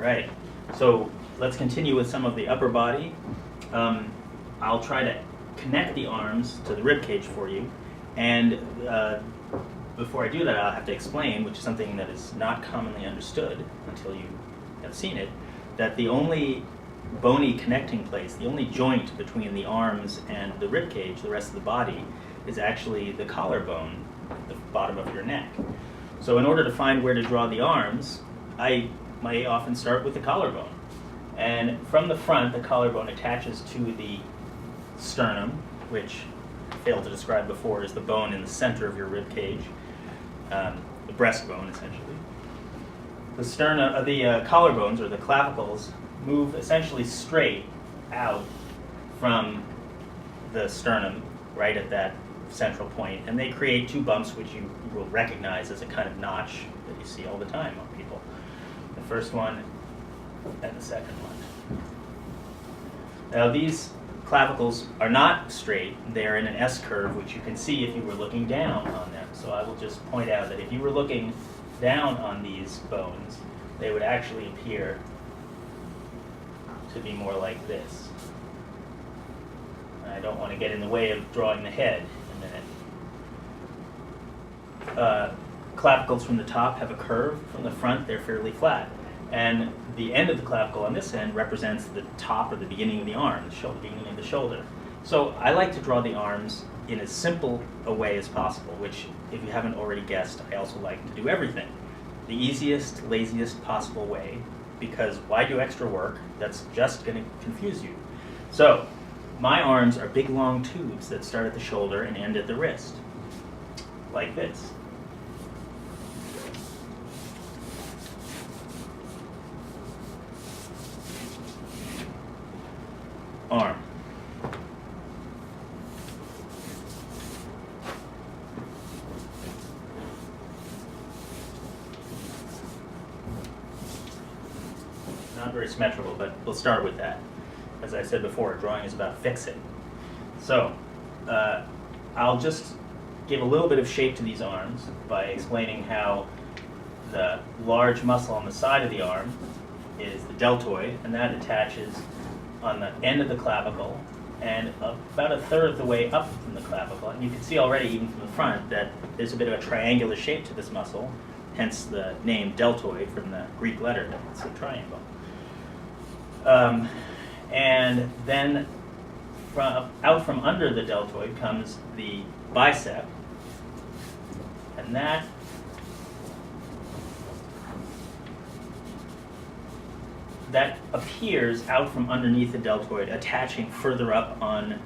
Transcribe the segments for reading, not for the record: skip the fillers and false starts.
right, so let's continue with some of the upper body. I'll try to connect the arms to the rib cage for you, and before I do that, I'll have to explain, which is something that is not commonly understood until you have seen it, that the only bony connecting place, the only joint between the arms and the rib cage, the rest of the body, is actually the collarbone, the bottom of your neck. So in order to find where to draw the arms, I might often start with the collarbone. And from the front, the collarbone attaches to the sternum, which I failed to describe before is the bone in the center of your rib cage, the breastbone essentially. The collarbones, or the clavicles, move essentially straight out from the sternum, right at that central point, and they create two bumps which you will recognize as a kind of notch that you see all the time on people. The first one and the second one. Now these clavicles are not straight, they're in an S-curve, which you can see if you were looking down on them. So I will just point out that if you were looking down on these bones, they would actually appear to be more like this. I don't want to get in the way of drawing the head in a minute. Clavicles from the top have a curve. From the front, they're fairly flat. And the end of the clavicle on this end represents the top or the beginning of the arm, the beginning of the shoulder. So I like to draw the arms in as simple a way as possible, which, if you haven't already guessed, I also like to do everything the easiest, laziest possible way, because why do extra work that's just going to confuse you? So my arms are big long tubes that start at the shoulder and end at the wrist, like this. Arm. Not very symmetrical, but we'll start with that. As I said before, drawing is about fixing. So I'll just give a little bit of shape to these arms by explaining how the large muscle on the side of the arm is the deltoid, and that attaches on the end of the clavicle and about a third of the way up from the clavicle. And you can see already, even from the front, that there's a bit of a triangular shape to this muscle, hence the name deltoid from the Greek letter that's a triangle. And then out from under the deltoid comes the bicep, and that appears out from underneath the deltoid, attaching further up on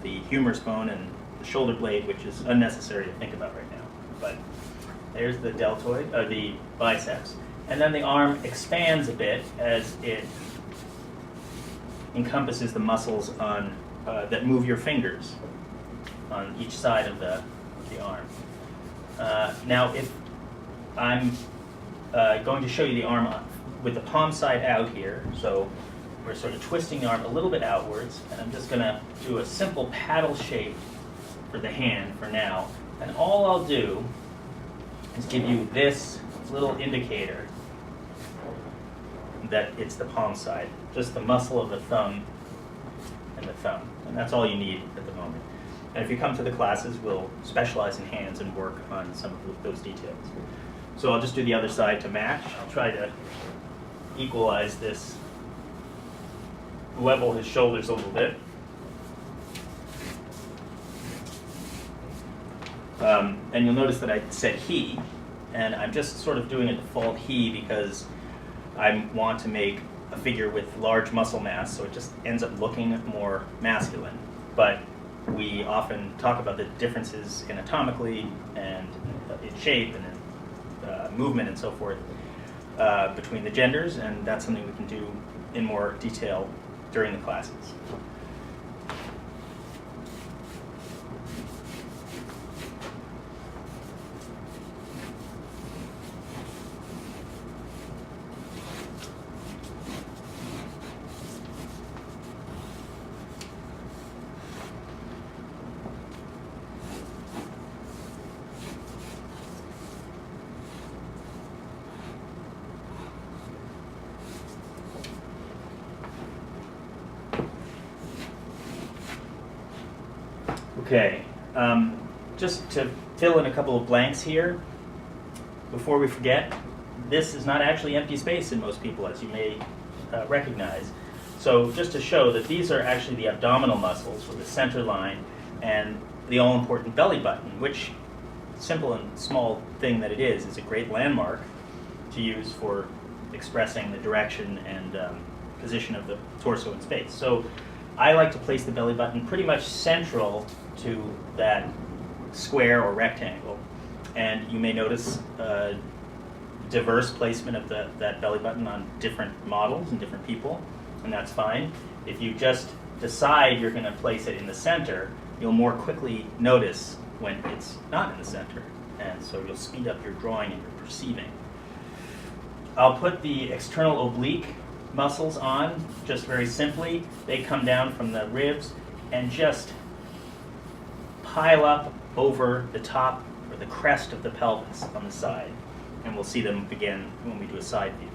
the humerus bone and the shoulder blade, which is unnecessary to think about right now. But there's the deltoid, or the biceps. And then the arm expands a bit as it encompasses the muscles on that move your fingers on each side of the arm. Now, if I'm going to show you the arm with the palm side out here, so we're sort of twisting the arm a little bit outwards, and I'm just going to do a simple paddle shape for the hand for now. And all I'll do is give you this little indicator that it's the palm side, just the muscle of the thumb and the thumb. And that's all you need at the moment. And if you come to the classes, we'll specialize in hands and work on some of those details. So I'll just do the other side to match. I'll try to equalize this, level his shoulders a little bit. And you'll notice that I said he, and I'm just sort of doing a default he because I want to make a figure with large muscle mass, so it just ends up looking more masculine. But we often talk about the differences anatomically and in shape and in movement and so forth between the genders, and that's something we can do in more detail during the classes. Okay, just to fill in a couple of blanks here, before we forget, this is not actually empty space in most people, as you may recognize. So just to show that these are actually the abdominal muscles with the center line and the all-important belly button, which, simple and small thing that it is a great landmark to use for expressing the direction and position of the torso in space. So I like to place the belly button pretty much central to that square or rectangle. And you may notice diverse placement of that belly button on different models and different people, and that's fine. If you just decide you're going to place it in the center, you'll more quickly notice when it's not in the center, and so you'll speed up your drawing and your perceiving. I'll put the external oblique muscles on just very simply. They come down from the ribs and just pile up over the top or the crest of the pelvis on the side, and we'll see them again when we do a side view.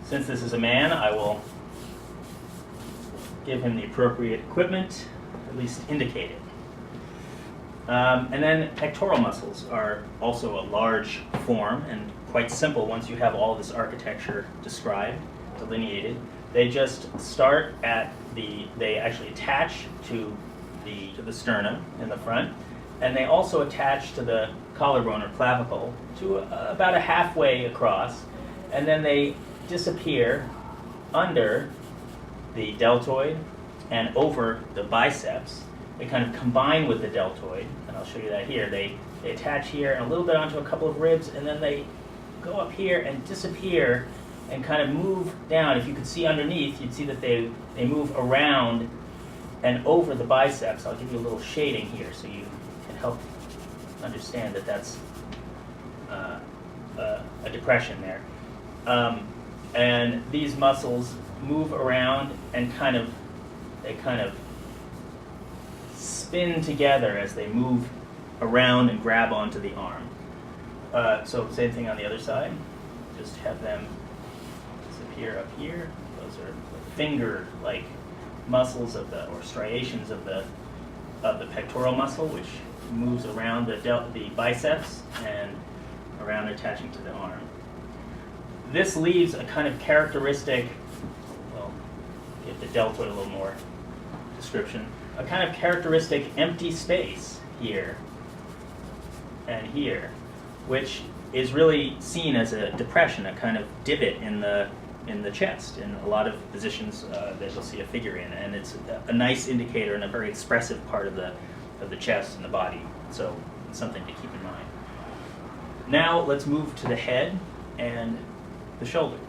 Since this is a man, I will give him the appropriate equipment, at least indicate it. And then pectoral muscles are also a large form and quite simple once you have all this architecture described, delineated. They just start at they actually attach to the sternum in the front, and they also attach to the collarbone or clavicle to about a halfway across, and then they disappear under the deltoid and over the biceps. They kind of combine with the deltoid, and I'll show you that here. They attach here and a little bit onto a couple of ribs, and then they go up here and disappear and kind of move down. If you could see underneath, you'd see that they move around and over the biceps. I'll give you a little shading here so you can help understand that that's a depression there. And these muscles move around and they kind of spin together as they move around and grab onto the arm. So same thing on the other side. Just have them disappear up here. Those are finger-like muscles or striations of the pectoral muscle, which moves around the biceps and around attaching to the arm. This leaves a kind of characteristic, well, give the deltoid a little more description, a kind of characteristic empty space here and here, which is really seen as a depression, a kind of divot in the chest in a lot of positions that you'll see a figure in, and it's a nice indicator and a very expressive part of the chest and the body, so it's something to keep in mind. Now let's move to the head and the shoulders.